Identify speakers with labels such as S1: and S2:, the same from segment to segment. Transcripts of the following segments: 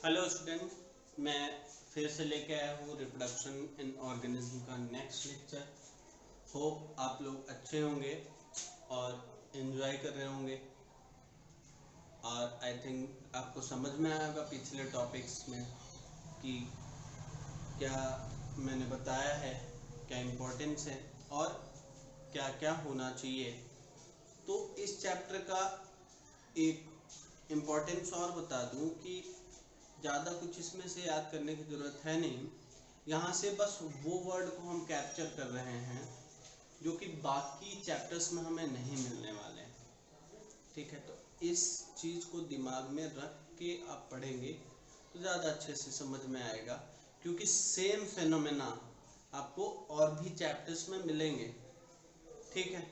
S1: Hello student, मैं फिर से लेके आया हूँ रिप्रोडक्शन इन ऑर्गेनिज्म का नेक्स्ट लेक्चर। होप आप लोग अच्छे होंगे और एंजॉय कर रहे होंगे, और आई थिंक आपको समझ में आया होगा पिछले टॉपिक्स में कि क्या मैंने बताया है, क्या इम्पोर्टेंस है और क्या क्या होना चाहिए। तो इस चैप्टर का एक इम्पोर्टेंस और बता दूं कि ज़्यादा कुछ इसमें से याद करने की ज़रूरत है नहीं। यहाँ से बस वो वर्ड को हम कैप्चर कर रहे हैं जो कि बाकी चैप्टर्स में हमें नहीं मिलने वाले हैं। ठीक है, तो इस चीज़ को दिमाग में रख के आप पढ़ेंगे तो ज़्यादा अच्छे से समझ में आएगा, क्योंकि सेम फेनोमेना आपको और भी चैप्टर्स में मिलेंगे। ठीक है,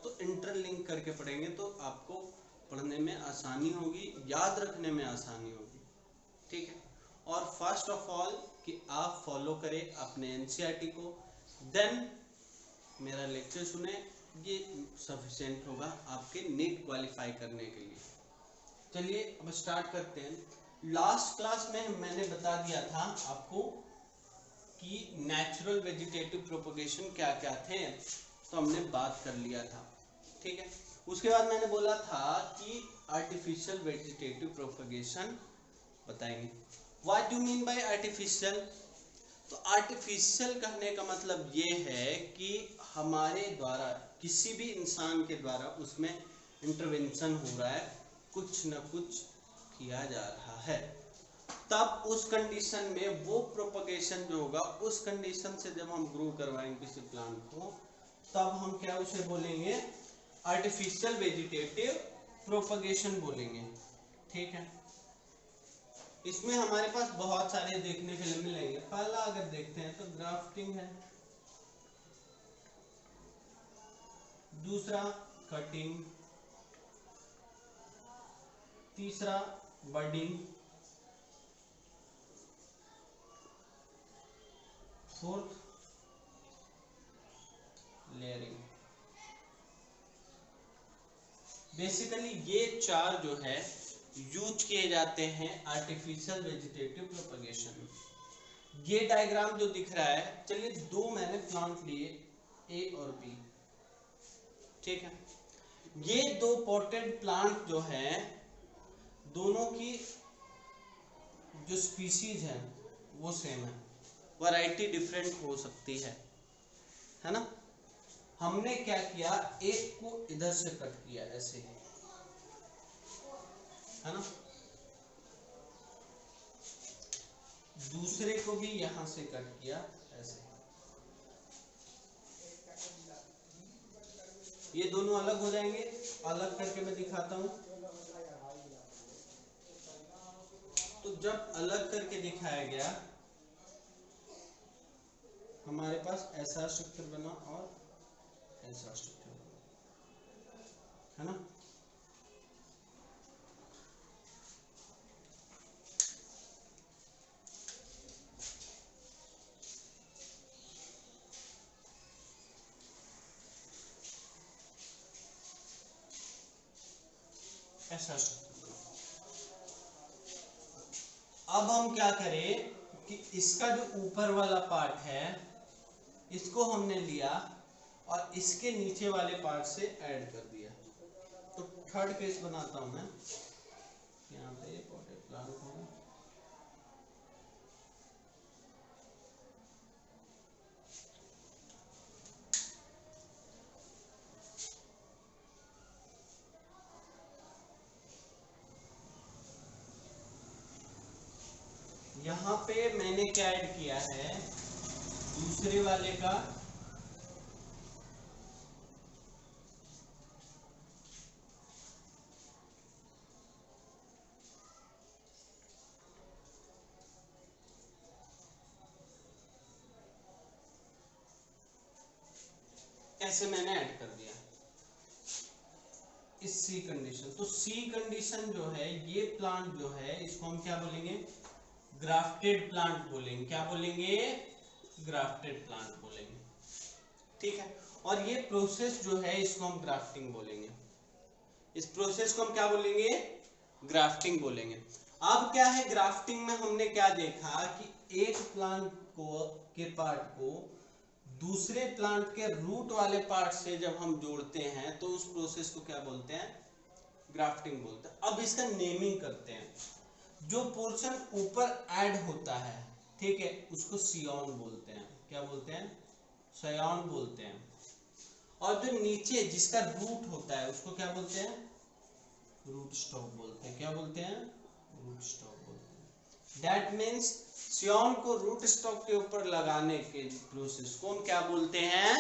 S1: तो इंटरलिंक करके पढ़ेंगे तो आपको पढ़ने में आसानी होगी, याद रखने में आसानी होगी। ठीक है, और फर्स्ट ऑफ ऑल कि आप फॉलो करें अपने एनसीईआरटी को, देन मेरा लेक्चर सुने, ये सफिशिएंट होगा आपके नीट क्वालिफाई करने के लिए। चलिए अब स्टार्ट करते हैं। लास्ट क्लास में मैंने बता दिया था आपको कि नेचुरल वेजिटेटिव प्रोपगेशन क्या क्या थे, तो हमने बात कर लिया था। ठीक है, उसके बाद मैंने बोला था कि आर्टिफिशियल वेजिटेटिव प्रोपगेशन बताएंगे। What do mean by artificial? तो आर्टिफिशियल कहने का मतलब ये है कि हमारे द्वारा, किसी भी इंसान के द्वारा उसमें इंटरवेंशन हो रहा है, कुछ न कुछ किया जा रहा है, तब उस कंडीशन में वो प्रोपगेशन जो होगा, उस कंडीशन से जब हम ग्रो करवाएंगे किसी प्लांट को, तब हम क्या उसे बोलेंगे? आर्टिफिशियल वेजिटेटिव प्रोपगेशन बोलेंगे। ठीक है, इसमें हमारे पास बहुत सारे देखने के लिए मिलेंगे। पहला अगर देखते हैं तो ग्राफ्टिंग है, दूसरा कटिंग, तीसरा बडिंग, फोर्थ लेयरिंग। बेसिकली ये चार जो है यूज किए जाते हैं आर्टिफिशियल वेजिटेटिव प्रोपगेशन में। ये डायग्राम जो दिख रहा है, चलिए दो मैंने प्लांट लिए, ए और बी। ठीक है, ये दो पॉटेड प्लांट जो है, दोनों की जो स्पीशीज है वो सेम है, वैरायटी डिफरेंट हो सकती है ना। हमने क्या किया, एक को इधर से कट किया ऐसे, है ना, दूसरे को भी यहां से कट किया ऐसे। ये दोनों अलग हो जाएंगे, अलग करके मैं दिखाता हूं। तो जब अलग करके दिखाया गया, हमारे पास ऐसा स्ट्रक्चर बना और ऐसा स्ट्रक्चर बना, है ना। ऐसा स्ट्रक्चर बना। अब हम क्या करें कि इसका जो ऊपर वाला पार्ट है, इसको हमने लिया और इसके नीचे वाले पार्ट से ऐड कर दिया। तो थर्ड केस बनाता हूं मैं, यहाँ पे पॉटेड प्लांट होगा, यहाँ पे मैंने क्या ऐड किया है, दूसरे वाले का ऐसे मैंने ऐड कर दिया इस सी कंडीशन। तो सी कंडीशन जो है, ये प्लांट जो है, इसको हम क्या बोलेंगे? ग्राफ्टेड प्लांट बोलेंगे। क्या बोलेंगे? ग्राफ्टेड प्लांट बोलेंगे। ठीक है, और ये प्रोसेस जो है, इसको हम ग्राफ्टिंग बोलेंगे। इस प्रोसेस को हम क्या बोलेंगे, ग्राफ्टिंग बोलेंगे। अब क्या है ग्राफ्टिंग में हमने क्या देखा कि एक प्लांट को के पार्ट को दूसरे प्लांट के रूट वाले पार्ट से जब हम जोड़ते हैं तो उस प्रोसेस को क्या बोलते हैं, ग्राफ्टिंग बोलते हैं। अब इसका नेमिंग करते हैं। जो पोर्शन ऊपर ऐड होता है, ठीक है, उसको सियॉन बोलते हैं। क्या बोलते हैं, सियॉन बोलते हैं। और जो नीचे जिसका रूट होता है उसको क्या बोलते हैं, रूट स्टॉक बोलते हैं। क्या बोलते हैं, रूट स्टॉक बोलते हैं। दैट मीन्स सियॉन को रूट स्टॉक के ऊपर लगाने के प्रोसेस को हम क्या बोलते हैं,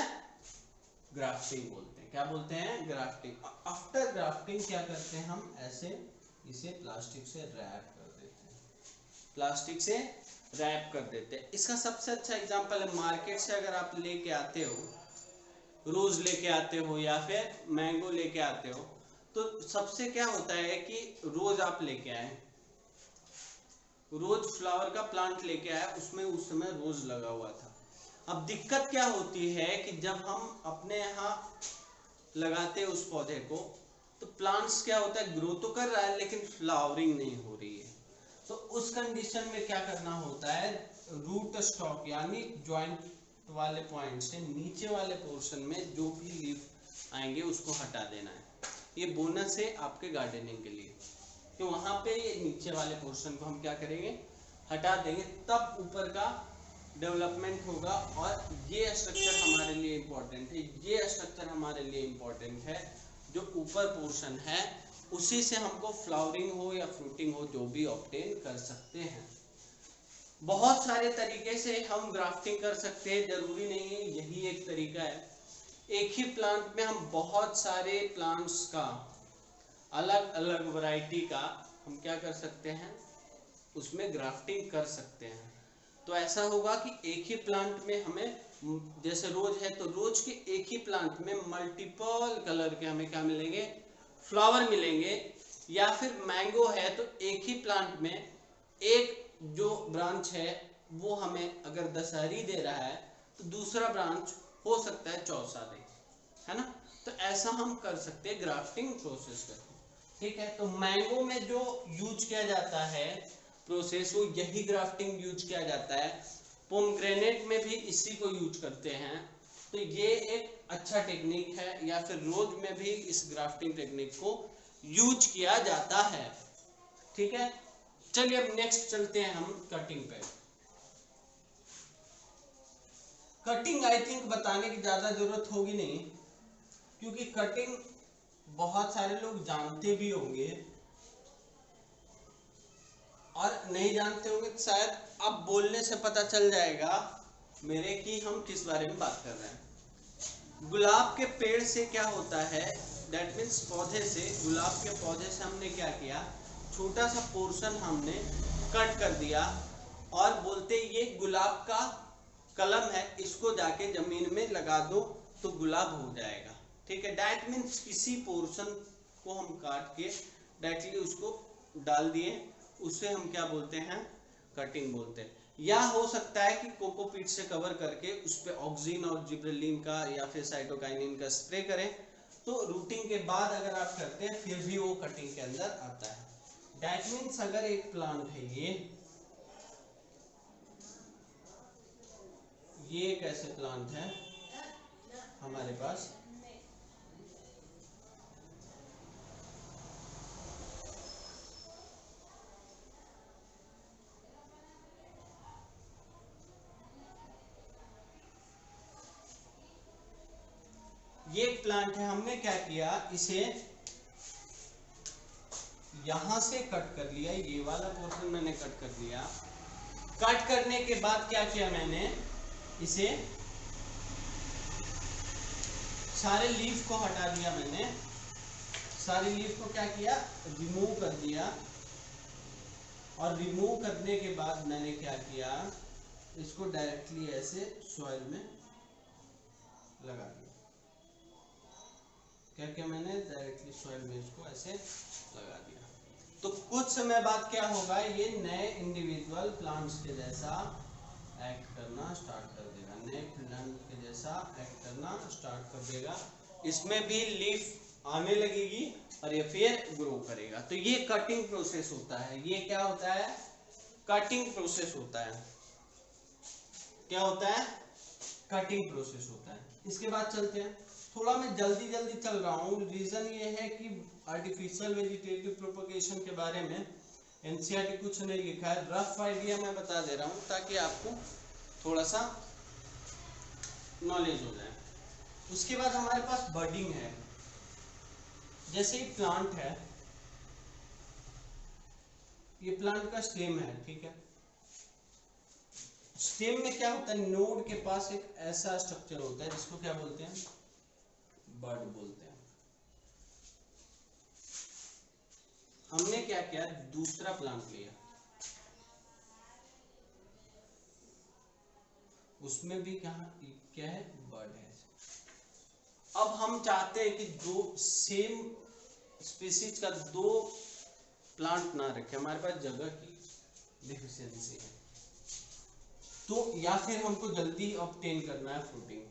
S1: ग्राफ्टिंग बोलते हैं। क्या बोलते हैं, ग्राफ्टिंग। आफ्टर ग्राफ्टिंग क्या करते हैं हम, ऐसे इसे प्लास्टिक से रैप कर देते हैं, प्लास्टिक से रैप कर देते हैं। इसका सबसे अच्छा एग्जांपल है, मार्केट से अगर आप लेके आते हो, रोज लेके आते हो या फिर मैंगो लेके आते हो, तो सबसे क्या होता है कि रोज आप लेके आए, रोज फ्लावर का प्लांट लेके आए, उसमें उस समय रोज लगा हुआ था। अब दिक्कत क्या होती है कि जब हम अपने यहाँ लगाते हैं उस पौधे को, तो प्लांट्स क्या होता है, ग्रो तो कर रहा है लेकिन फ्लावरिंग नहीं हो रही है। तो उस कंडीशन में क्या करना होता है, रूट स्टॉक यानी ज्वाइंट वाले पॉइंट से नीचे वाले पोर्शन में जो भी लीफ आएंगे उसको हटा देना है। ये बोनस है आपके गार्डनिंग के लिए, कि वहां पे ये नीचे वाले पोर्शन को हम क्या करेंगे, हटा देंगे, तब ऊपर का डेवलपमेंट होगा। और ये स्ट्रक्चर हमारे लिए इम्पोर्टेंट है, ये स्ट्रक्चर हमारे लिए इम्पोर्टेंट है। जो ऊपर पोर्शन है उसी से हमको फ्लावरिंग हो या फ्रूटिंग हो जो भी ऑब्टेन कर सकते हैं। बहुत सारे तरीके से हम ग्राफ्टिंग कर सकते हैं, जरूरी नहीं है यही एक तरीका है। एक ही प्लांट में हम बहुत सारे प्लांट्स का अलग अलग वैरायटी का हम क्या कर सकते हैं, उसमें ग्राफ्टिंग कर सकते हैं। तो ऐसा होगा कि एक ही प्लांट में हमें, जैसे रोज है तो रोज के एक ही प्लांट में मल्टीपल कलर के हमें क्या मिलेंगे, फ्लावर मिलेंगे। या फिर मैंगो है तो एक ही प्लांट में एक जो ब्रांच है वो हमें अगर दशहरी दे रहा है तो दूसरा ब्रांच हो सकता है चौसा दे, है ना। तो ऐसा हम कर सकते हैं ग्राफ्टिंग प्रोसेस करके, ठीक है। तो मैंगो में जो यूज किया जाता है प्रोसेस, वो यही ग्राफ्टिंग यूज किया जाता है। पोमग्रेनेट में भी इसी को यूज करते हैं। तो ये एक अच्छा टेक्निक है, या फिर रोज में भी इस ग्राफ्टिंग टेक्निक को यूज किया जाता है, ठीक है। चलिए अब नेक्स्ट चलते हैं हम कटिंग पे। कटिंग आई थिंक बताने की ज्यादा जरूरत होगी नहीं, क्योंकि कटिंग बहुत सारे लोग जानते भी होंगे और नहीं जानते होंगे तो शायद अब बोलने से पता चल जाएगा मेरे कि हम किस बारे में बात कर रहे हैं। गुलाब के पेड़ से क्या होता है, दैट मीन्स पौधे से, गुलाब के पौधे से हमने क्या किया, छोटा सा पोर्शन हमने कट कर दिया और बोलते ये गुलाब का कलम है, इसको जाके जमीन में लगा दो तो गुलाब हो जाएगा, ठीक है। दैट मीन्स किसी पोर्शन को हम काट के डायरेक्टली उसको डाल दिए, उसे हम क्या बोलते हैं, कटिंग बोलते हैं। या हो सकता है कि कोकोपीट से कवर करके उस पर ऑक्सीन और जिब्रेलिन का या फिर साइटोकाइनिन का स्प्रे करें, तो रूटिंग के बाद अगर आप करते हैं फिर भी वो कटिंग के अंदर आता है। दैट मीन्स अगर एक प्लांट है, ये एक ऐसे प्लांट है हमारे पास, ये एक प्लांट है, हमने क्या किया, इसे यहां से कट कर लिया, ये वाला पोर्शन मैंने कट कर दिया। कट करने के बाद क्या किया मैंने, इसे सारे लीफ को हटा दिया मैंने, सारे लीफ को क्या किया, रिमूव कर दिया। और रिमूव करने के बाद मैंने क्या किया, इसको डायरेक्टली ऐसे सॉइल में लगा दिया। क्या किया मैंने, डायरेक्टली सॉइल में इसको ऐसे लगा दिया। तो कुछ समय बाद क्या होगा, ये नए इंडिविजुअल प्लांट्स के जैसा एक्ट करना स्टार्ट कर देगा, नए प्लांट के जैसा एक्ट करना स्टार्ट कर देगा। इसमें भी लीफ आने लगेगी और ये फिर ग्रो करेगा। तो ये कटिंग प्रोसेस होता है। ये क्या होता है? कटिंग प्रोसेस होता है। क्या होता है? कटिंग प्रोसेस होता है। इसके बाद चलते हैं, थोड़ा मैं जल्दी जल्दी चल रहा हूँ, रीजन ये है कि आर्टिफिशियल वेजिटेटिव प्रोपगेशन के बारे में एनसीईआरटी कुछ नहीं लिखा है, रफ आइडिया मैं बता दे रहा हूँ ताकि आपको थोड़ा सा नॉलेज हो जाए। उसके बाद हमारे पास बडिंग है। जैसे ही प्लांट है, ये प्लांट का स्टेम है, ठीक है। स्टेम में क्या होता है? नोड के पास एक ऐसा स्ट्रक्चर होता है जिसको क्या बोलते हैं? बड बोलते हैं। हमने क्या किया? दूसरा प्लांट लिया, उसमें भी क्या है? बड है। अब हम चाहते हैं कि दो सेम स्पीशीज का दो प्लांट ना रखे, हमारे पास जगह की डिफिशियंसी है, तो या फिर हमको जल्दी ऑब्टेन करना है फ्रूटिंग,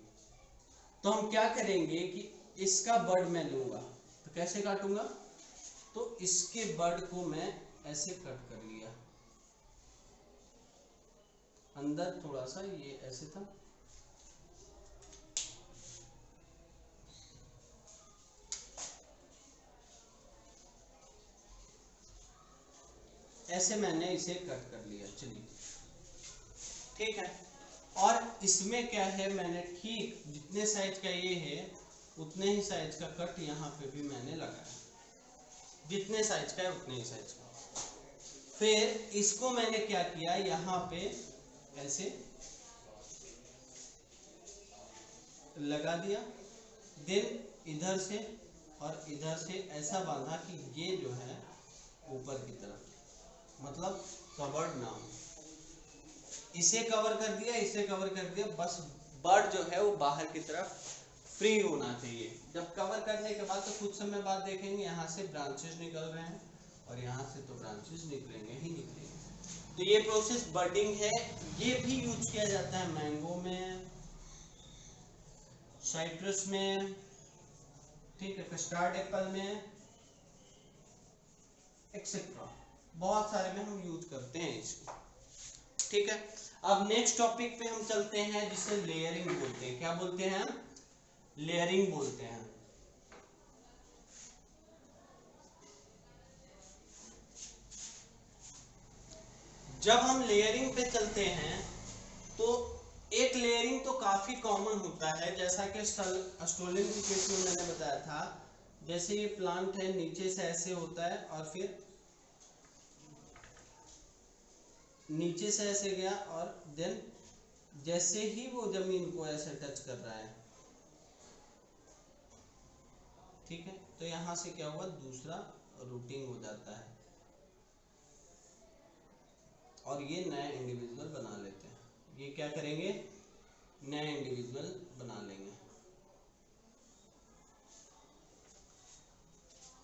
S1: तो हम क्या करेंगे कि इसका बड मैं लूंगा। तो कैसे काटूंगा? तो इसके बड को मैं ऐसे कट कर लिया, अंदर थोड़ा सा ये ऐसे था, ऐसे मैंने इसे कट कर लिया। चलिए ठीक है। और इसमें क्या है, मैंने ठीक जितने साइज का ये है उतने ही साइज का कट यहाँ पे भी मैंने लगाया, जितने साइज का है उतने ही साइज का। फिर इसको मैंने क्या किया, यहाँ पे ऐसे लगा दिया, देन इधर से और इधर से ऐसा बांधा कि ये जो है ऊपर की तरफ, मतलब कवर्ड ना हो। इसे कवर कर दिया, इसे कवर कर दिया, बस बर्ड जो है वो बाहर की तरफ फ्री होना चाहिए। जब कवर करने के बाद तो कुछ समय बाद देखेंगे यहाँ से ब्रांचेस निकल रहे हैं और यहाँ से तो ब्रांचेस निकलेंगे ही निकलेंगे। तो ये प्रोसेस बडिंग है। ये भी यूज किया जाता है मैंगो में, साइट्रस में, ठीक है, कस्टर्ड एप्पल में, एक्सेट्रा बहुत सारे में हम यूज करते हैं इसको, ठीक है। अब नेक्स्ट टॉपिक पे हम चलते हैं जिसे लेयरिंग बोलते हैं। क्या बोलते हैं? लेयरिंग बोलते हैं। जब हम लेयरिंग पे चलते हैं तो एक लेयरिंग तो काफी कॉमन होता है, जैसा कि स्टोलिन के केस में मैंने बताया था। जैसे ये प्लांट है, नीचे से ऐसे होता है और फिर नीचे से ऐसे गया और देन जैसे ही वो जमीन को ऐसे टच कर रहा है, ठीक है, तो यहां से क्या हुआ? दूसरा रूटिंग हो जाता है और ये नया इंडिविजुअल बना लेते हैं। ये क्या करेंगे? नया इंडिविजुअल बना लेंगे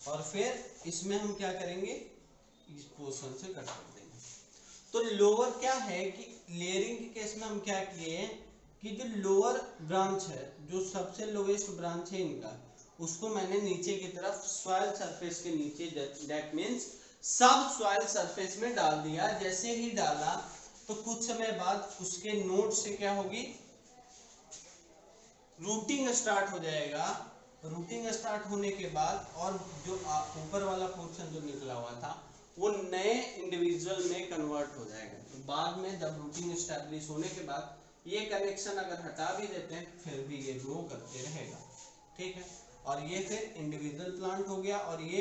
S1: और फिर इसमें हम क्या करेंगे? इस पोर्शन से कट कर देंगे। तो लोअर क्या है कि लेयरिंग के केस में हम क्या किए कि जो लोअर ब्रांच है, जो सबसे लोएस्ट ब्रांच है इनका, उसको मैंने नीचे की तरफ सॉइल सरफेस के नीचे, दैट मींस सब सॉइल सरफेस में डाल दिया। जैसे ही डाला तो कुछ समय बाद उसके नोड से क्या होगी? रूटिंग स्टार्ट हो जाएगा। रूटिंग स्टार्ट होने के बाद और जो ऊपर वाला पोर्शन जो निकला हुआ था वो नए इंडिविजुअल में कन्वर्ट हो जाएगा। तो बाद में जब रूटिंग एस्टैब्लिश होने के बाद ये कनेक्शन अगर हटा भी देते हैं फिर भी ये ग्रो करते रहेगा, ठीक है। और ये फिर इंडिविजुअल प्लांट हो गया और ये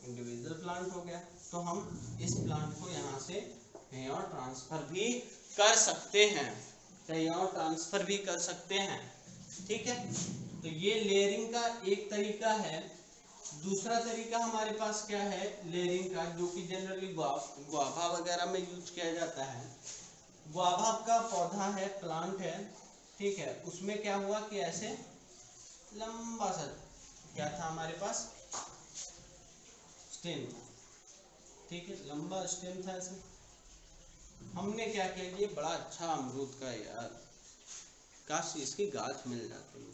S1: इंडिविजुअल प्लांट हो गया। तो हम इस प्लांट को यहाँ से कहीं और ट्रांसफर भी कर सकते हैं, कहीं और ट्रांसफर भी कर सकते हैं, ठीक है। तो ये लेयरिंग का एक तरीका है। दूसरा तरीका हमारे पास क्या है लेयरिंग का, जो कि जनरली गुआवा वगैरह में यूज किया जाता है। गुआवा का पौधा है, प्लांट है, ठीक है। उसमें क्या हुआ कि ऐसे लंबा सा क्या था हमारे पास? स्टेम, ठीक है, लंबा स्टेम था ऐसे। हमने क्या किया, ये बड़ा अच्छा अमरूद का यार, काश इसकी गाछ मिल जाती है।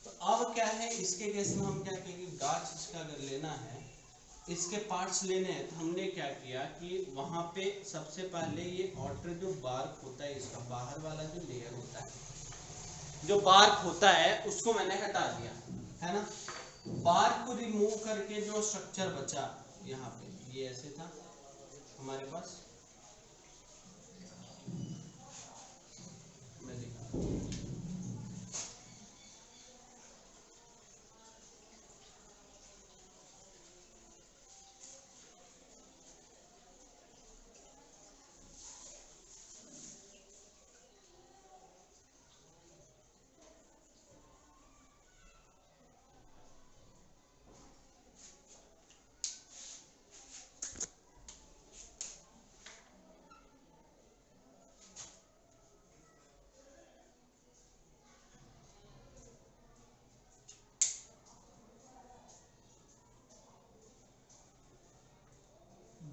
S1: तो अब क्या है, इसके केस में हम क्या कहेंगे, गाछ इसका अगर लेना है, इसके पार्ट्स लेने हैं, तो हमने क्या किया कि वहां पे सबसे पहले ये आउटर जो बार्क होता है, इसका बाहर वाला जो लेयर होता है, जो बार्क होता है उसको मैंने हटा दिया, है ना। बार्क को रिमूव करके जो स्ट्रक्चर बचा यहाँ पे, ये ऐसे था हमारे पास, मैं दिखा,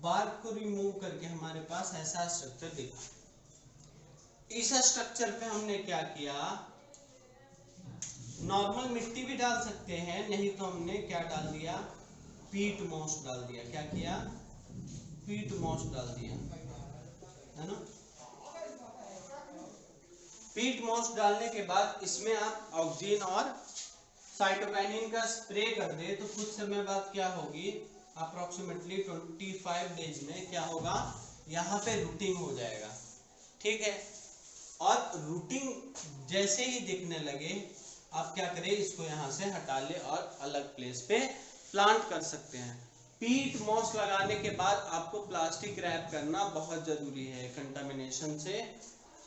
S1: बार्क को रिमूव करके हमारे पास ऐसा स्ट्रक्चर दिखा। इस स्ट्रक्चर पे हमने क्या किया, नॉर्मल मिट्टी भी डाल सकते हैं, नहीं तो हमने क्या डाल दिया, पीट मॉस डाल दिया। क्या किया, पीट मॉस डाल दिया, है ना। पीट मॉस डालने के बाद इसमें आप ऑक्सीजन और साइटोकाइनिन का स्प्रे कर दे, तो कुछ समय बाद क्या होगी, अप्रोक्सीमेटली 25 डेज में क्या होगा, यहाँ पे रूटिंग हो जाएगा, ठीक है। और रूटिंग जैसे ही दिखने लगे, आप क्या करें, इसको यहाँ से हटा ले और अलग प्लेस पे प्लांट कर सकते हैं। पीट मॉस लगाने के बाद आपको प्लास्टिक रैप करना बहुत जरूरी है, कंटामिनेशन से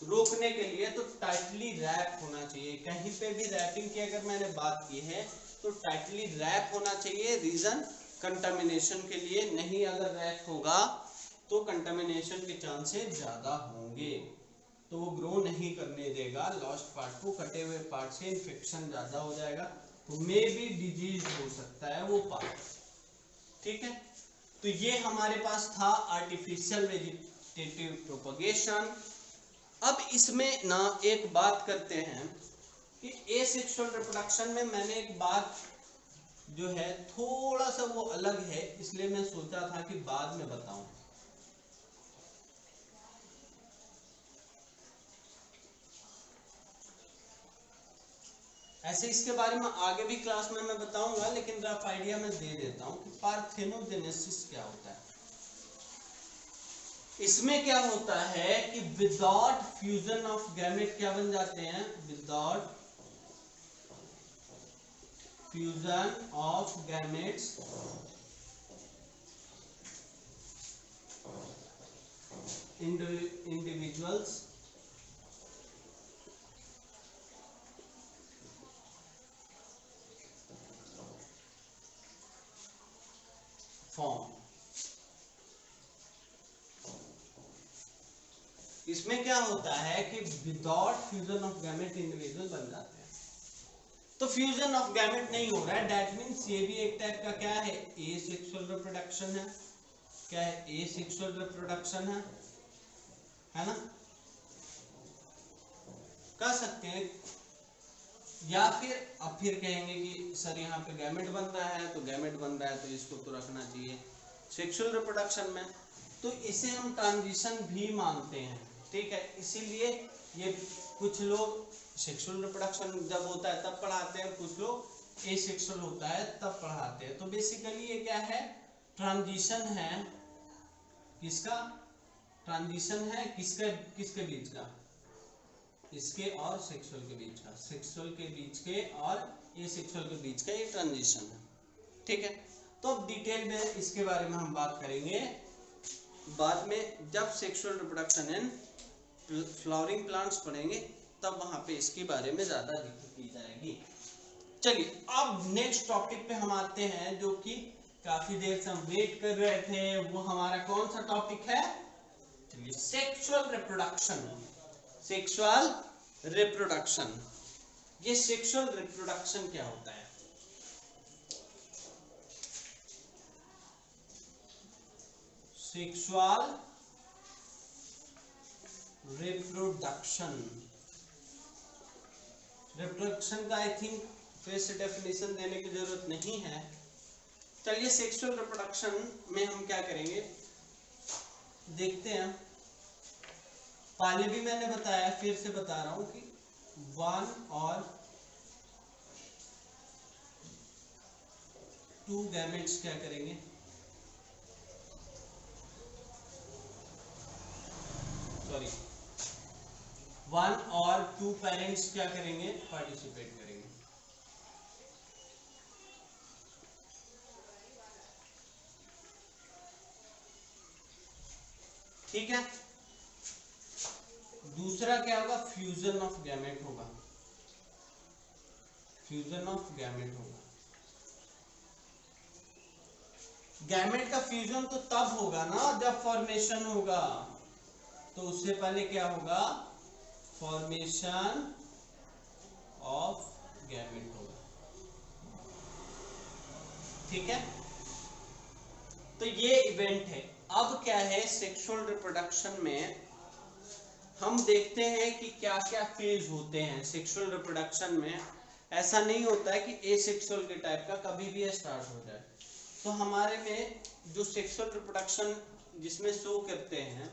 S1: रोकने के लिए। तो टाइटली रैप होना चाहिए, कहीं पे भी रैपिंग की अगर मैंने बात की है तो टाइटली रैप होना चाहिए। रीजन, कंटामिनेशन के लिए। नहीं अगर रैप होगा तो कंटामिनेशन के चांसेस ज्यादा होंगे, तो वो ग्रो नहीं करने देगा लॉस्ट पार्ट को, कटे हुए पार्ट से इन्फेक्शन ज्यादा हो जाएगा, तो मे भी डिजीज हो सकता है वो पार्ट, ठीक है। तो ये हमारे पास था आर्टिफिशियल वेजिटेटिव प्रोपगेशन। अब इसमें ना एक बात करते हैं कि एसेक्सुअल रिप्रोडक्शन में मैंने एक बात जो है थोड़ा सा वो अलग है, इसलिए मैं सोचा था कि बाद में बताऊं। ऐसे इसके बारे में आगे भी क्लास में मैं बताऊंगा, लेकिन रफ आइडिया मैं दे देता हूं कि पार्थेनोजेनेसिस क्या होता है। इसमें क्या होता है कि विदाउट फ्यूजन ऑफ गैमेट क्या बन जाते हैं, without fusion of gametes individuals form. इसमें क्या होता है कि without fusion of gamete individual बन जाते हैं। तो फ्यूजन ऑफ गैमेट नहीं हो रहा है, दैट मींस ये भी एक टाइप का क्या है, एसेक्सुअल रिप्रोडक्शन है। क्या है, एसेक्सुअल रिप्रोडक्शन है ना, कह सकते हैं। या फिर अब फिर कहेंगे कि सर यहाँ पे गैमेट बन रहा है, तो गैमेट बन रहा है तो इसको तो रखना चाहिए सेक्सुअल रिप्रोडक्शन में, तो इसे हम ट्रांजिशन भी मानते हैं, ठीक है। इसीलिए ये कुछ लोग सेक्सुअल रिप्रोडक्शन जब होता है तब पढ़ाते हैं, कुछ लोग एसेक्सुअल होता है तब पढ़ाते हैं। तो बेसिकली ये क्या है, ट्रांजिशन है, किसका ट्रांजिशन है, किसके बीच का, इसके और सेक्सुअल के बीच का, सेक्सुअल के बीच के और ये सेक्सुअल के बीच का ये ट्रांजिशन है, ठीक है। तो अब डिटेल में इसके बारे में हम बात करेंगे बाद में, जब sexual reproduction and flowering plants पढ़ेंगे तब वहां पे इसके बारे में ज्यादा जिक्र की जाएगी। चलिए अब नेक्स्ट टॉपिक पे हम आते हैं, जो कि काफी देर से हम वेट कर रहे थे। वो हमारा कौन सा टॉपिक है, चलिए सेक्सुअल रिप्रोडक्शन। सेक्सुअल रिप्रोडक्शन, ये सेक्सुअल रिप्रोडक्शन क्या होता है, सेक्सुअल रिप्रोडक्शन। रिप्रोडक्शन का आई थिंक फिर से डेफिनेशन देने की जरूरत नहीं है। चलिए सेक्सुअल रिप्रोडक्शन में हम क्या करेंगे देखते हैं। पहले भी मैंने बताया, फिर से बता रहा हूं कि 1 और 2 गैमेट्स क्या करेंगे, सॉरी 1 और 2 पेरेंट्स क्या करेंगे, पार्टिसिपेट करेंगे। ठीक है। दूसरा क्या होगा, फ्यूजन ऑफ गैमेट होगा, फ्यूजन ऑफ गैमेट होगा। गैमेट का फ्यूजन तो तब होगा ना जब फॉर्मेशन होगा, तो उससे पहले क्या होगा, फॉर्मेशन ऑफ गैमेट होगा। ठीक है, तो ये इवेंट है। अब क्या है, सेक्सुअल रिप्रोडक्शन में हम देखते हैं कि क्या क्या फेज होते हैं सेक्सुअल रिप्रोडक्शन में। ऐसा नहीं होता है कि एसेक्सुअल के टाइप का कभी भी स्टार्ट हो जाए। तो हमारे में जो सेक्सुअल रिप्रोडक्शन जिसमें शो करते हैं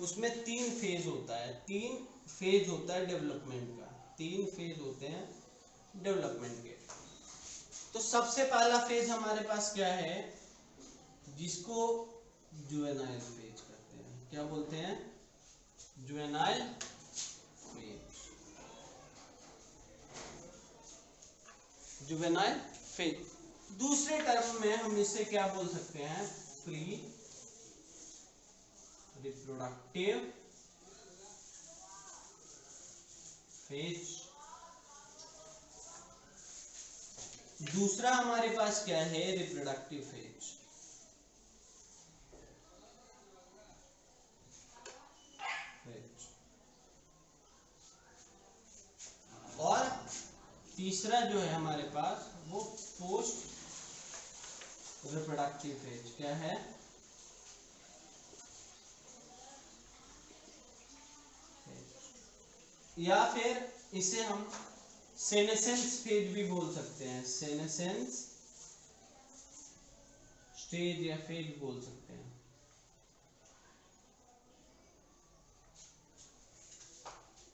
S1: उसमें 3 फेज होता है, 3 फेज होता है डेवलपमेंट का, 3 फेज होते हैं डेवलपमेंट के। तो सबसे पहला फेज हमारे पास क्या है, जिसको जुवेनाइल फेज कहते हैं। क्या बोलते हैं, जुवेनाइल फेज, जुवेनाइल फेज। दूसरे टर्म में हम इसे क्या बोल सकते हैं, प्री रिप्रोडक्टिव फेज। दूसरा हमारे पास क्या है, रिप्रोडक्टिव फेज। और तीसरा जो है हमारे पास वो पोस्ट रिप्रोडक्टिव फेज। क्या है, या फिर इसे हम सेनेसेंस फेज भी बोल सकते हैं, सेनेसेंस स्टेज या फेज बोल सकते हैं।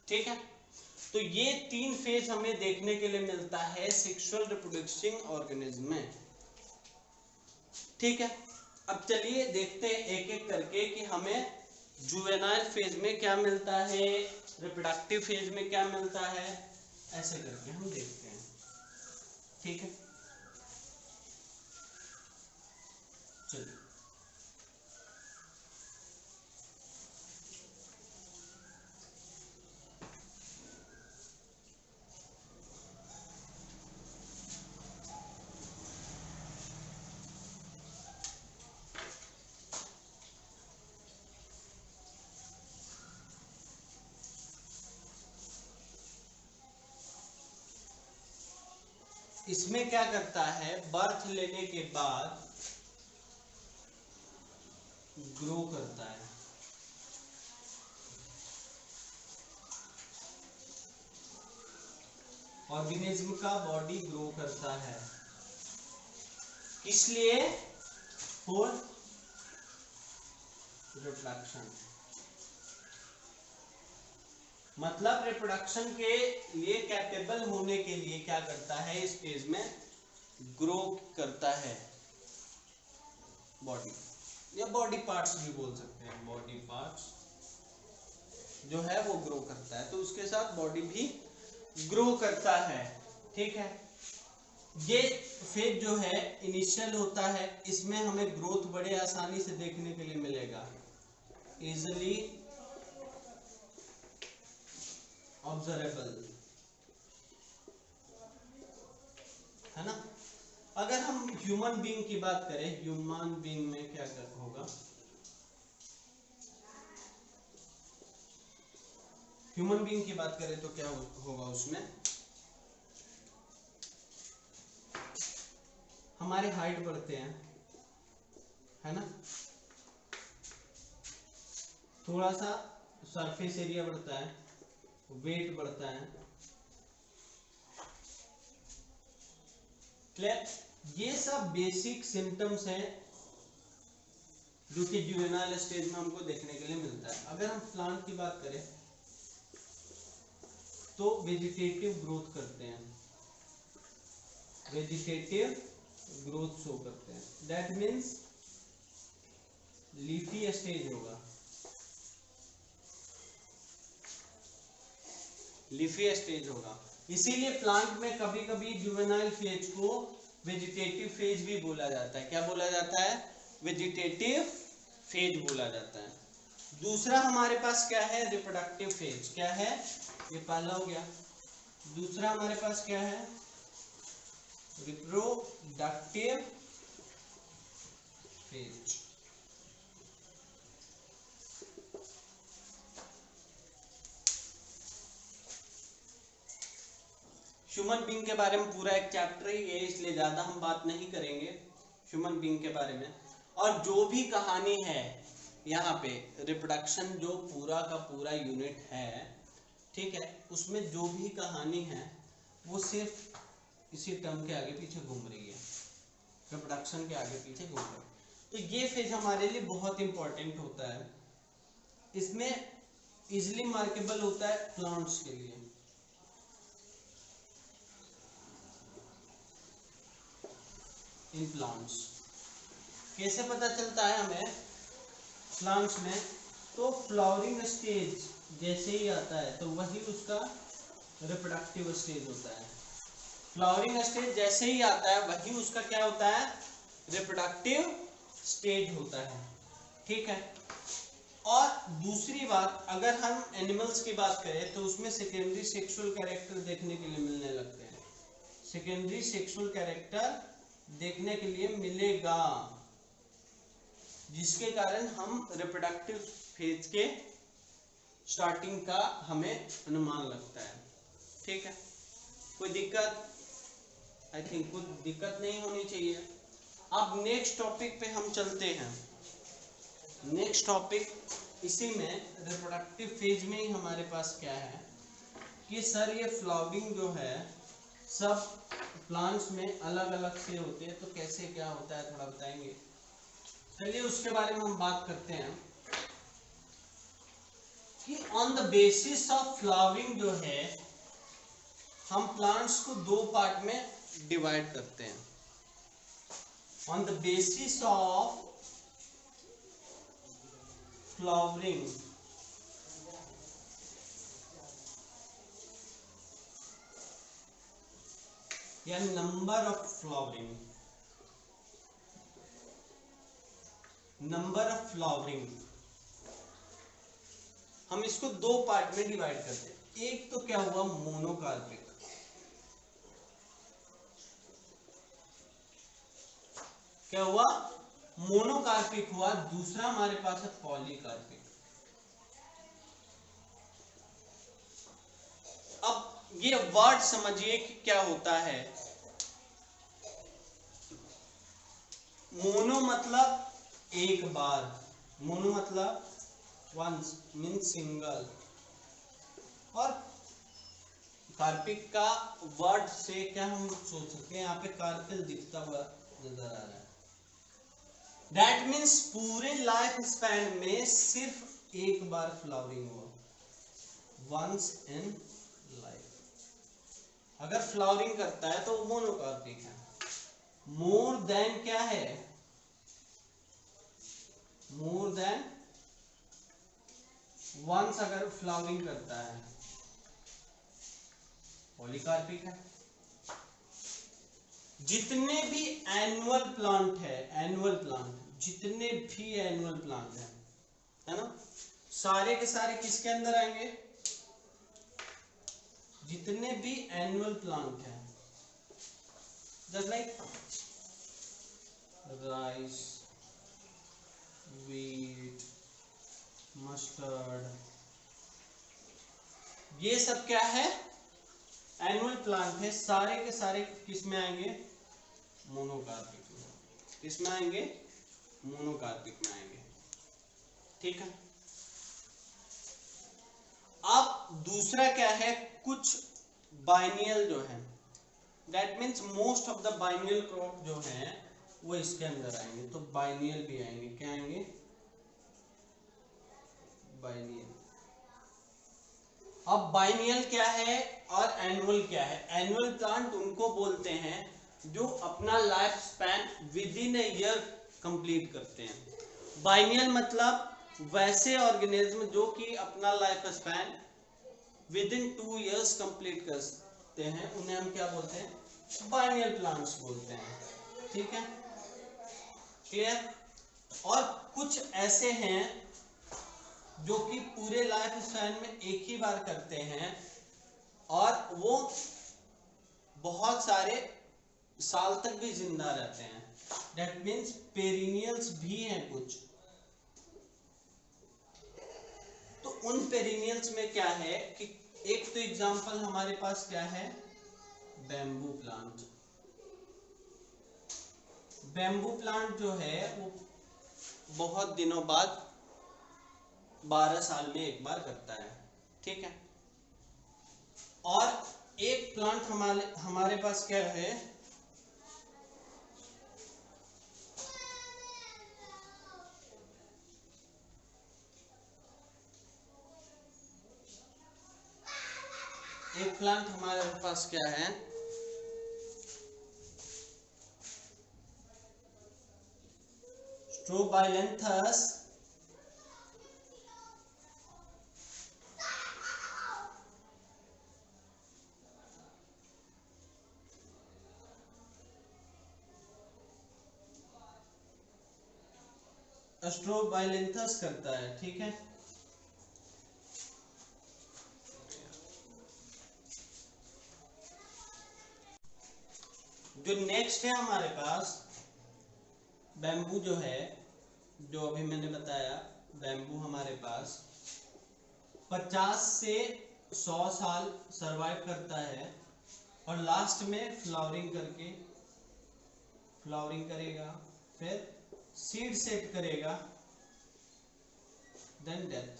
S1: ठीक है, तो ये 3 फेज हमें देखने के लिए मिलता है सेक्सुअल रिप्रोडक्टिंग ऑर्गेनिज्म में। ठीक है, अब चलिए देखते हैं एक एक करके कि हमें जुवेनाइल फेज में क्या मिलता है, रिप्रोडक्टिव फेज में क्या मिलता है, ऐसे करके हम देखते हैं। ठीक है, चलिए इसमें क्या करता है, बर्थ लेने के बाद ग्रो करता है। ऑर्गेनिज्म का बॉडी ग्रो करता है, इसलिए फॉर रिप्रोडक्शन, मतलब रिप्रोडक्शन के लिए कैपेबल होने के लिए क्या करता है, इस फेज में ग्रो करता है बॉडी, या बॉडी पार्ट्स भी बोल सकते हैं, बॉडी पार्ट्स जो है वो ग्रो करता है, तो उसके साथ बॉडी भी ग्रो करता है। ठीक है, ये फेज जो है इनिशियल होता है, इसमें हमें ग्रोथ बड़े आसानी से देखने के लिए मिलेगा, इजिली ऑब्जर्वेबल, है ना। अगर हम ह्यूमन बीइंग की बात करें, ह्यूमन बीइंग में क्या होगा, ह्यूमन बीइंग की बात करें तो क्या होगा, उसमें हमारे हाइट बढ़ते हैं, है ना, थोड़ा सा सरफेस एरिया बढ़ता है, वेट बढ़ता है, क्लियर? ये सब बेसिक सिम्टम्स हैं जो कि जुवेनाइल स्टेज में हमको देखने के लिए मिलता है। अगर हम प्लांट की बात करें तो वेजिटेटिव ग्रोथ करते हैं, वेजिटेटिव ग्रोथ शो करते हैं, दैट मीन्स लीफी स्टेज होगा, लीफी स्टेज होगा। इसीलिए प्लांट में कभी कभी जुवेनाइल फेज को वेजिटेटिव फेज भी बोला जाता है। क्या बोला जाता है? वेजिटेटिव फेज बोला जाता है। दूसरा हमारे पास क्या है? Reproductive phase. क्या है? ये पहला हो गया। दूसरा हमारे पास क्या है? Reproductive phase. ह्यूमन बीइंग के बारे में पूरा एक चैप्टर ही है, इसलिए ज्यादा हम बात नहीं करेंगे ह्यूमन बीइंग के बारे में। और जो भी कहानी है यहाँ पे रिप्रोडक्शन जो पूरा का पूरा यूनिट है, ठीक है, उसमें जो भी कहानी है वो सिर्फ इसी टर्म के आगे पीछे घूम रही है, रिप्रोडक्शन के आगे पीछे घूम रही है। तो ये फेज हमारे लिए बहुत इंपॉर्टेंट होता है। इसमें इजिली मार्केबल होता है प्लांट्स के लिए। इन प्लांट्स कैसे पता चलता है हमें प्लांट्स में? तो फ्लावरिंग स्टेज जैसे ही आता है तो वही उसका रिप्रोडक्टिव स्टेज होता है। फ्लावरिंग स्टेज जैसे ही आता है वही उसका क्या होता है? रिप्रोडक्टिव स्टेज होता है, ठीक है। और दूसरी बात, अगर हम एनिमल्स की बात करें तो उसमें सेकेंडरी सेक्सुअल कैरेक्टर देखने के लिए मिलने लगते हैं। सेकेंडरी सेक्सुअल कैरेक्टर देखने के लिए मिलेगा, जिसके कारण हम रिप्रोडक्टिव फेज के स्टार्टिंग का हमें अनुमान लगता है, ठीक है। कोई दिक्कत? आई थिंक कोई दिक्कत नहीं होनी चाहिए। अब नेक्स्ट टॉपिक पे हम चलते हैं। नेक्स्ट टॉपिक इसी में रिप्रोडक्टिव फेज में ही हमारे पास क्या है कि सर ये फ्लावरिंग जो है सब प्लांट्स में अलग अलग से होते हैं, तो कैसे क्या होता है थोड़ा बताएंगे? चलिए उसके बारे में हम बात करते हैं कि on the basis of flowering जो है हम प्लांट्स को दो पार्ट में डिवाइड करते हैं। On the basis of flowering या number of flowering, number of flowering हम इसको दो पार्ट में डिवाइड करते हैं। एक तो क्या हुआ? मोनोकार्पिक। क्या हुआ? मोनोकार्पिक हुआ। दूसरा हमारे पास है पॉलीकार्पिक। अब ये वर्ड समझिए कि क्या होता है। मोनो मतलब एक बार, मोनो मतलब वंस मीन सिंगल, और कार्पिक का वर्ड से क्या हम सोच सकते हैं? यहाँ पे कार्पिल दिखता हुआ नजर आ रहा है। दैट मीन्स पूरे लाइफ स्पैन में सिर्फ एक बार फ्लावरिंग हुआ, वंस इन लाइफ। अगर फ्लावरिंग करता है तो मोनोकार्पिक है। मोर देन क्या है? मोर देन वंस अगर फ्लावरिंग करता है पॉलीकार्पिक है। जितने भी एनुअल प्लांट है, एनुअल प्लांट, जितने भी एनुअल प्लांट है ना, सारे के सारे किसके अंदर आएंगे? जितने भी एनुअल प्लांट है, just like rice, wheat, mustard, ये सब क्या है? एनुअल प्लांट है। सारे के सारे किस में आएंगे? मोनोकार्पिक में। किस में आएंगे? मोनोकार्पिक में आएंगे, ठीक है। अब दूसरा क्या है? कुछ बाइनियल जो है that means most of the biennial crop जो है वो इसके अंदर आएंगे, तो बाइनियल भी आएंगे। क्या आएंगे? बाइनियल। अब बाइनियल क्या है और एनुअल क्या है? एनुअल प्लांट उनको बोलते हैं जो अपना life span with in a year complete करते हैं। बाइनियल मतलब वैसे ऑर्गेनिज्म जो कि अपना life span with in 2 years complete करते हैं, उन्हें हम क्या बोलते हैं? बाइनियल प्लांट्स बोलते हैं। ठीक है, क्लियर? और कुछ ऐसे हैं जो कि पूरे लाइफ स्पैन में एक ही बार करते हैं और वो बहुत सारे साल तक भी जिंदा रहते हैं। दैट मीन्स पेरिनियल्स भी हैं कुछ। तो उन पेरिनियल्स में क्या है कि एक तो एग्जांपल हमारे पास क्या है? Bamboo plant. बैम्बू प्लांट जो है वो बहुत दिनों बाद 12 साल में एक बार करता है। ठीक है, और एक प्लांट हमारे पास क्या है? एक प्लांट हमारे पास क्या है? स्ट्रोबाइलेंथस स्ट्रोबाइलेंथस करता है। ठीक है, जो नेक्स्ट है हमारे पास बैम्बू जो है, जो अभी मैंने बताया, बैम्बू हमारे पास 50 से 100 साल सरवाइव करता है और लास्ट में फ्लावरिंग करेगा, फिर सीड सेट करेगा, देन डेथ।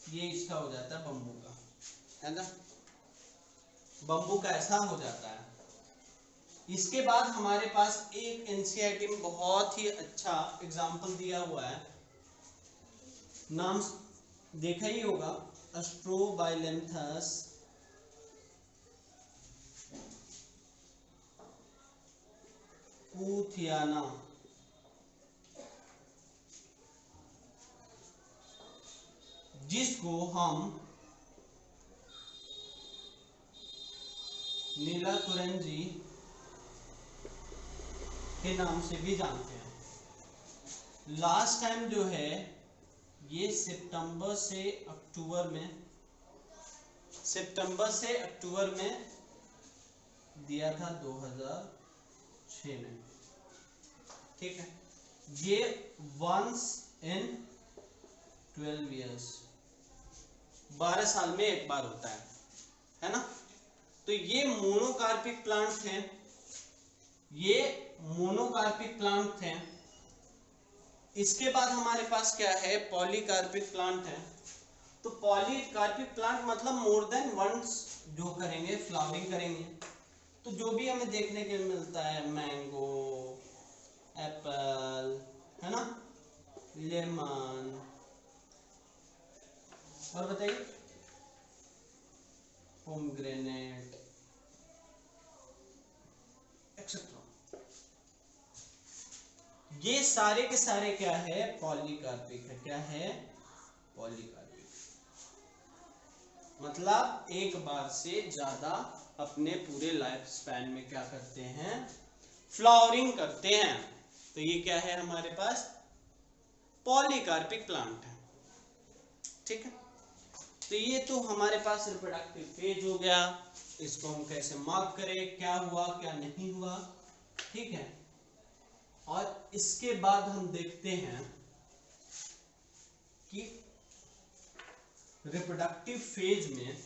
S1: ये इसका हो जाता है बम्बू का, है ना? बम्बू का ऐसा हो जाता है। इसके बाद हमारे पास एक एनसीईआरटी में बहुत ही अच्छा एग्जाम्पल दिया हुआ है, नाम देखा ही होगा, स्ट्रोबाइलेंथस कूथियाना। जिसको हम नीलाकुरंजी के नाम से भी जानते हैं। लास्ट टाइम जो है ये सितंबर से अक्टूबर में दिया था 2006 में। ठीक है, ये वंस इन 12 years 12 साल में एक बार होता है ना? तो ये मोनोकार्पिक प्लांट हैं, ये मोनोकार्पिक प्लांट हैं। इसके बाद हमारे पास क्या है? पॉलीकार्पिक प्लांट है। तो पॉलीकार्पिक प्लांट मतलब मोर देन वंस जो करेंगे, फ्लावरिंग करेंगे। तो जो भी हमें देखने के मिलता है, मैंगो, एप्पल, है ना, लेमन, और बताइए, पोमग्रेनेट एक्सेट्रा, ये सारे के सारे क्या है? पॉलीकार्पिक है। क्या है? पॉलीकार्पिक। मतलब एक बार से ज्यादा अपने पूरे लाइफ स्पैन में क्या करते हैं? फ्लावरिंग करते हैं। तो ये क्या है हमारे पास? पॉलीकार्पिक प्लांट है। ठीक है, तो ये तो हमारे पास रिप्रोडक्टिव फेज हो गया। इसको हम कैसे मार्क करें, क्या हुआ क्या नहीं हुआ। ठीक है, और इसके बाद हम देखते हैं कि रिप्रोडक्टिव फेज में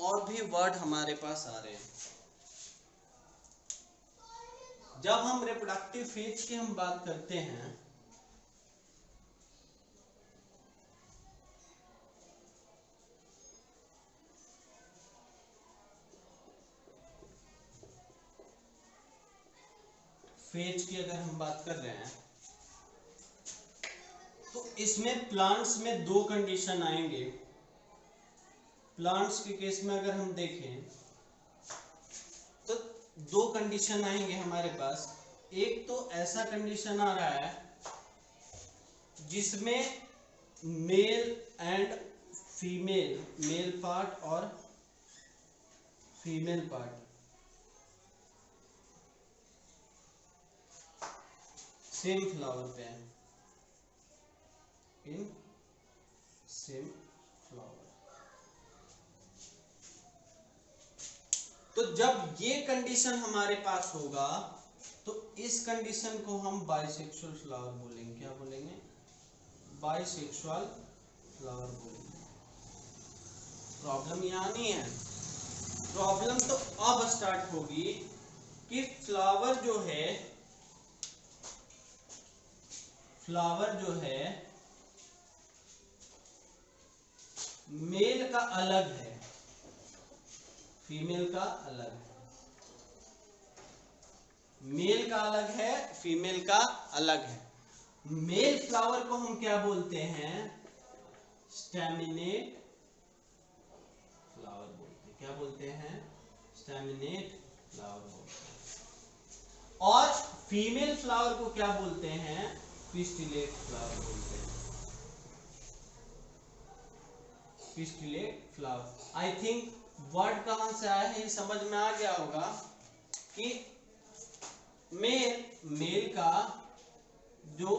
S1: और भी वर्ड हमारे पास आ रहे हैं। जब हम रिप्रोडक्टिव फेज की हम बात करते हैं फेज की अगर हम बात कर रहे हैं तो इसमें प्लांट्स में दो कंडीशन आएंगे। प्लांट्स के केस में अगर हम देखें तो दो कंडीशन आएंगे हमारे पास। एक तो ऐसा कंडीशन आ रहा है जिसमें male and female, male part और फीमेल पार्ट सेम फ्लावर पे है, इन सेम फ्लावर। तो जब ये कंडीशन हमारे पास होगा तो इस कंडीशन को हम बाइसेक्सुअल फ्लावर बोलेंगे। क्या बोलेंगे? बाइसेक्सुअल फ्लावर बोलेंगे। प्रॉब्लम यहां नहीं है, प्रॉब्लम तो अब स्टार्ट होगी कि फ्लावर जो है मेल का अलग है, फीमेल का अलग है। मेल का अलग है, फीमेल का अलग है। मेल फ्लावर को हम क्या बोलते हैं? स्टैमिनेट फ्लावर बोलते हैं। क्या बोलते हैं? स्टैमिनेट फ्लावर बोलते हैं। और फीमेल फ्लावर को क्या बोलते हैं? पिस्टिलेट फ्लावर बोलते हैं। Pistillate flower. I think word कहां से आया है ये समझ में आ गया होगा कि मेल का जो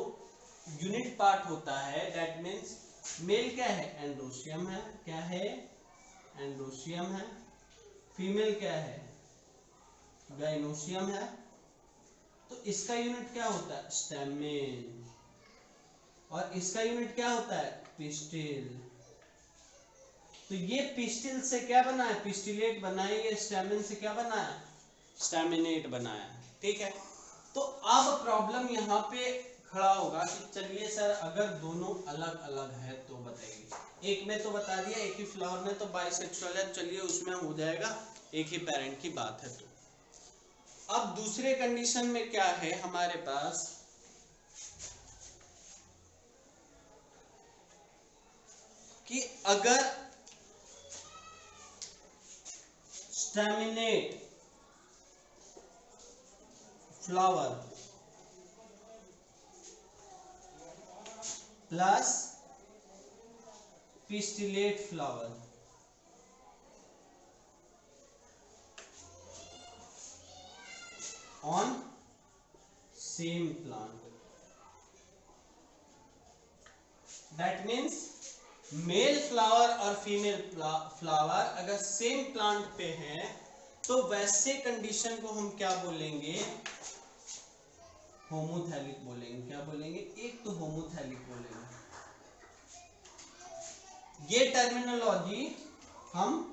S1: यूनिट पार्ट होता है, दैट मीन्स मेल क्या है? एंड्रोशियम है। क्या है? एंड्रोशियम है। फीमेल क्या है? गाइनोशियम है। तो इसका यूनिट क्या होता है? स्टैमेन। और इसका यूनिट क्या होता है? पिस्टिल। तो ये पिस्टिल से क्या बना है? पिस्टिलेट बना है। ये स्टैमेन से क्या बना है? स्टैमिनेट बनाया है। ठीक है। तो अब प्रॉब्लम यहाँ पे खड़ा होगा कि चलिए सर अगर दोनों अलग अलग है तो बताइए। एक में तो बता दिया, एक ही फ्लावर में तो बाइसेक्सुअल है, चलिए उसमें हो जाएगा, एक ही पेरेंट की बात है। तो अब दूसरे कंडीशन में क्या है हमारे पास कि अगर staminate flower plus pistillate flower on same plant, that means male flower और फीमेल फ्लावर अगर सेम प्लांट पे हैं तो वैसे कंडीशन को हम क्या बोलेंगे? होमोथैलिक बोलेंगे। क्या बोलेंगे? एक तो होमोथैलिक बोलेंगे। ये टर्मिनोलॉजी हम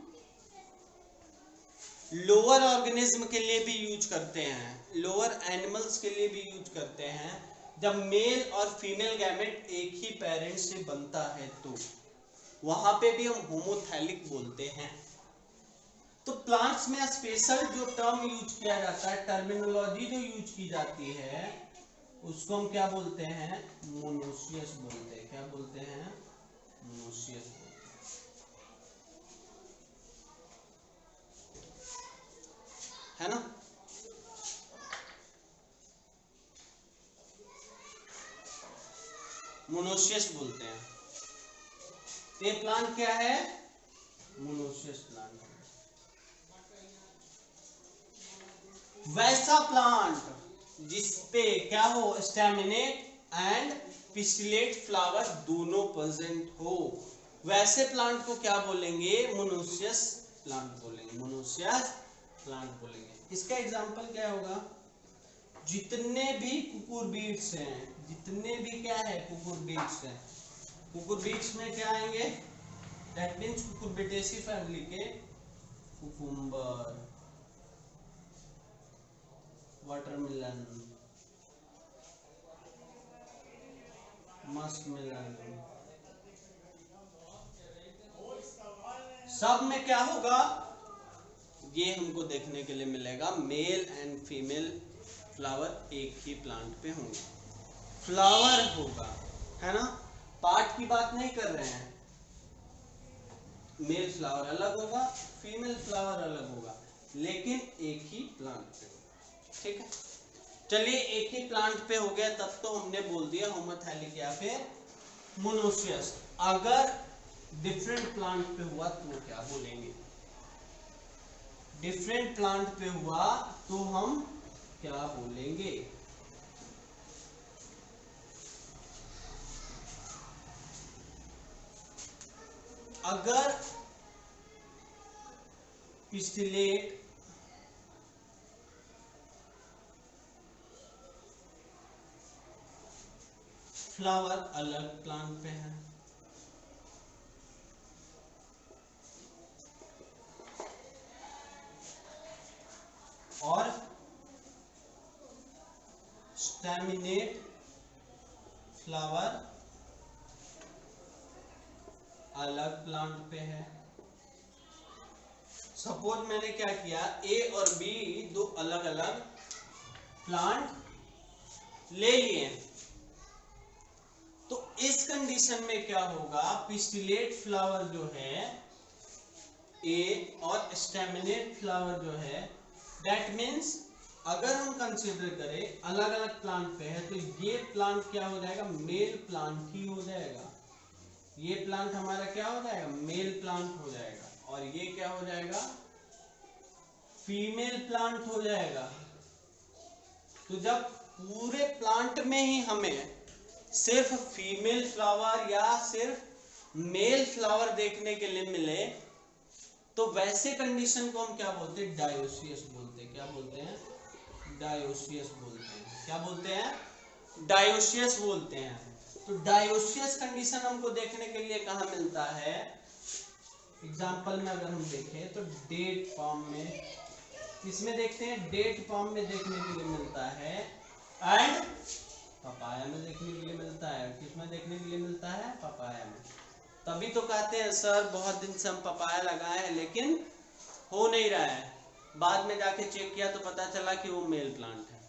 S1: लोअर ऑर्गेनिज्म के लिए भी यूज करते हैं, लोअर एनिमल्स के लिए भी यूज करते हैं। जब मेल और फीमेल गैमेट एक ही पेरेंट से बनता है तो वहां पे भी हम होमोथैलिक बोलते हैं। तो प्लांट्स में स्पेशल जो टर्म यूज किया जाता है, टर्मिनोलॉजी जो यूज की जाती है, उसको हम क्या बोलते हैं? मोनोसियस बोलते हैं। क्या बोलते हैं? मोनोसियस बोलते हैं, है ना? मोनोसियस बोलते हैं। ये प्लांट क्या है? मोनोसियस प्लांट है। वैसा प्लांट जिसपे क्या हो? स्टैमिनेट एंड पिस्टिलेट फ्लावर दोनों प्रेजेंट हो, वैसे प्लांट को क्या बोलेंगे? मोनोसियस प्लांट बोलेंगे। मोनोसियस प्लांट बोलेंगे। इसका एग्जांपल क्या होगा? जितने भी कुकुरबीट्स हैं, जितने भी क्या है? कुकुरबीट्स हैं। कुकुरबीट्स में क्या आएंगे? दैट मीन्स कुकुरबिटेसी फैमिली के कुकुम्बर, वाटरमेलन, मस्कमेलन, सब में क्या होगा? ये हमको देखने के लिए मिलेगा मेल एंड फीमेल फ्लावर एक ही प्लांट पे होंगे, फ्लावर होगा, है ना। पार्ट की बात नहीं कर रहे हैं, मेल फ्लावर अलग होगा, फीमेल फ्लावर अलग होगा, लेकिन एक ही प्लांट पे होगा, ठीक है। चलिए एक ही प्लांट पे हो गया, तब तो हमने बोल दिया होमोथैलिक या फिर मोनोसियस। अगर डिफरेंट प्लांट पे हुआ तो क्या बोलेंगे? डिफरेंट प्लांट पे हुआ तो हम क्या बोलेंगे? अगर पिस्टिलेट फ्लावर अलग प्लांट पे है और स्टैमिनेट फ्लावर अलग प्लांट पे है। सपोज मैंने क्या किया, ए और बी दो अलग अलग प्लांट ले लिए, तो इस कंडीशन में क्या होगा, पिस्टिलेट फ्लावर जो है ए और स्टैमिनेट फ्लावर जो है, दैट मीन्स अगर हम कंसीडर करें अलग अलग प्लांट पे है तो ये प्लांट क्या हो जाएगा, मेल प्लांट ही हो जाएगा। ये प्लांट हमारा क्या हो जाएगा, मेल प्लांट हो जाएगा, और ये क्या हो जाएगा, फीमेल प्लांट हो जाएगा। तो जब पूरे प्लांट में ही हमें सिर्फ फीमेल फ्लावर या सिर्फ मेल फ्लावर देखने के लिए मिले, तो वैसे कंडीशन को हम क्या बोलते हैं, डायोसियस बोलते हैं। क्या बोलते हैं, डायोसियस बोलते हैं। क्या बोलते हैं, डायोसियस बोलते हैं। तो डायोसियस कंडीशन हमको देखने के लिए कहाँ मिलता है, एग्जाम्पल में अगर हम देखें तो डेट फॉर्म में, किसमें देखते हैं, डेट फॉर्म में देखने के लिए मिलता है, एंड पपाया में देखने के लिए मिलता है। किसमें देखने के लिए मिलता है, पपाया में। तभी तो कहते हैं सर बहुत दिन से हम पपाया लगाए हैं लेकिन हो नहीं रहा है, बाद में जाके चेक किया तो पता चला कि वो मेल प्लांट है।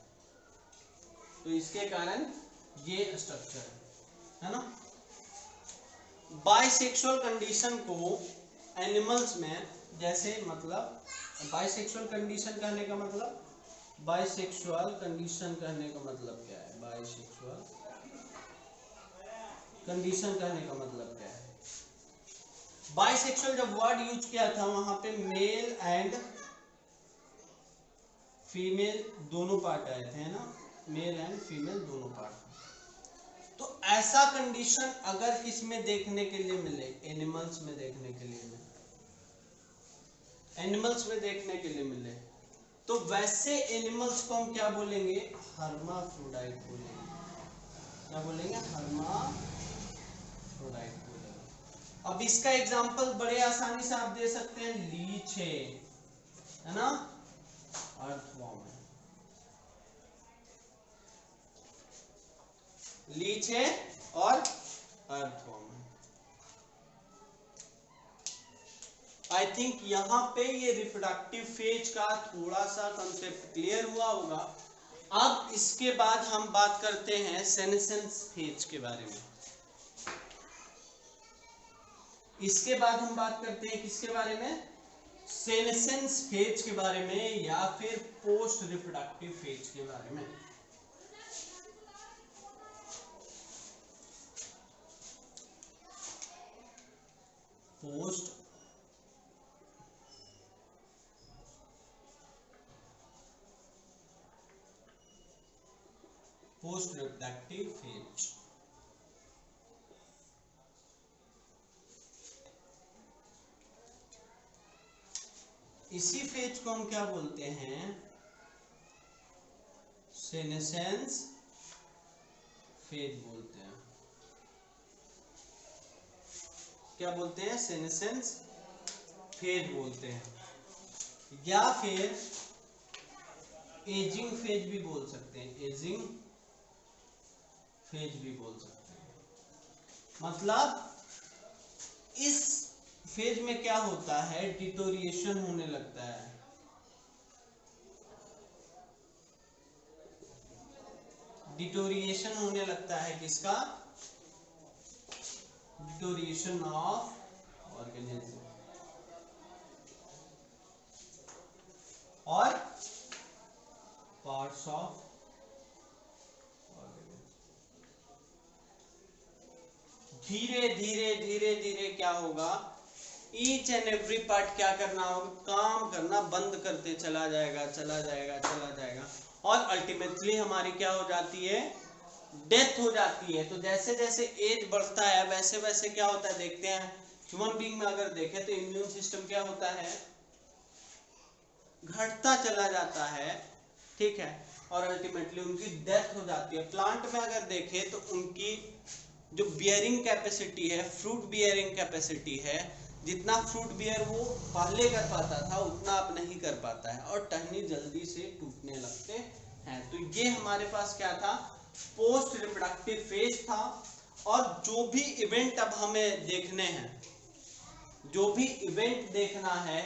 S1: तो इसके कारण ये स्ट्रक्चर है ना। बाइसेक्सुअल कंडीशन को एनिमल्स में, जैसे मतलब बाइसेक्सुअल कंडीशन कहने का मतलब, बाइसेक्सुअल कंडीशन कहने का मतलब क्या है, बाइसेक्सुअल कंडीशन कहने का मतलब क्या है। बाइसेक्सुअल जब वर्ड यूज किया था वहां पे मेल एंड फीमेल दोनों पार्ट आए थे, है ना, मेल एंड फीमेल दोनों पार्ट। तो ऐसा कंडीशन अगर किसमें देखने के लिए मिले, एनिमल्स में देखने के लिए मिले, एनिमल्स में देखने के लिए मिले, तो वैसे एनिमल्स को हम क्या बोलेंगे, हर्माफ्रोडाइट बोलेंगे। क्या बोलेंगे, हर्माफ्रोडाइट बोलेंगे। अब इसका एग्जांपल बड़े आसानी से आप दे सकते हैं, लीच है ना, अर्थवॉर्म है, लीच है और अर्थवॉर्म है। आई थिंक यहाँ पे ये रिप्रोडक्टिव फेज का थोड़ा सा कंसेप्ट क्लियर हुआ होगा। अब इसके बाद हम बात करते हैं सेनेसेंस फेज के बारे में। इसके बाद हम बात करते हैं किसके बारे में, सेनेसेंस फेज के बारे में या फिर पोस्ट रिप्रोडक्टिव फेज के बारे में। पोस्ट रिप्रोडक्टिव फेज, इसी फेज को हम क्या बोलते हैं, सेनेसेंस फेज बोलते हैं। क्या बोलते हैं, सेनेसेंस फेज बोलते हैं, या फिर एजिंग फेज भी बोल सकते हैं, एजिंग फेज भी बोल सकते हैं। मतलब इस फेज में क्या होता है, डिटोरिएशन होने लगता है, डिटोरिएशन होने लगता है किसका? डिटोरिएशन ऑफ ऑर्गेनिज्म और पार्ट्स ऑफ ऑर्गेनिज्म। धीरे धीरे धीरे धीरे क्या होगा, ईच एंड एवरी पार्ट क्या करना होगा, काम करना बंद करते चला जाएगा चला जाएगा चला जाएगा, और अल्टीमेटली हमारी क्या हो जाती है, डेथ हो जाती है। तो जैसे जैसे एज बढ़ता है वैसे वैसे क्या होता है, देखते हैं ह्यूमन बीइंग में अगर देखें तो इम्यून सिस्टम क्या होता है, घटता चला जाता है, ठीक है, और अल्टीमेटली उनकी डेथ हो जाती है। प्लांट में अगर देखें तो उनकी जो बियरिंग कैपेसिटी है, फ्रूट बियरिंग कैपेसिटी है, जितना फ्रूट बियर वो पहले कर पाता था उतना अब नहीं कर पाता है, और टहनी जल्दी से टूटने लगते हैं। तो ये हमारे पास क्या था, पोस्ट रिप्रोडक्टिव फेज था। और जो भी इवेंट अब हमें देखने हैं, जो भी इवेंट देखना है,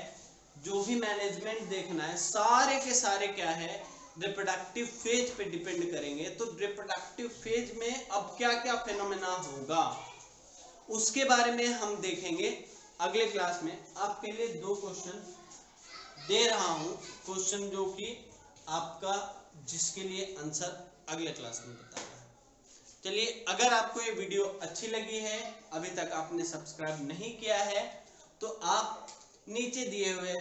S1: जो भी मैनेजमेंट देखना है, सारे के सारे क्या है, रिप्रोडक्टिव फेज पे डिपेंड करेंगे। तो रिप्रोडक्टिव फेज में अब क्या क्या फेनोमेना होगा उसके बारे में हम देखेंगे अगले क्लास में। आपके लिए 2 क्वेश्चन दे रहा हूं, क्वेश्चन जो कि आपका जिसके लिए आंसर अगले क्लास में बताया। चलिए, अगर आपको ये वीडियो अच्छी लगी है, अभी तक आपने सब्सक्राइब नहीं किया है, तो आप नीचे दिए हुए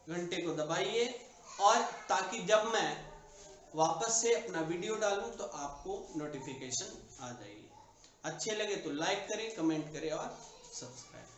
S1: घंटे को दबाइए, और ताकि जब मैं वापस से अपना वीडियो डालूं तो आपको नोटिफिकेशन आ जाएगी। अच्छे लगे तो लाइक करें, कमेंट करें और सब्सक्राइब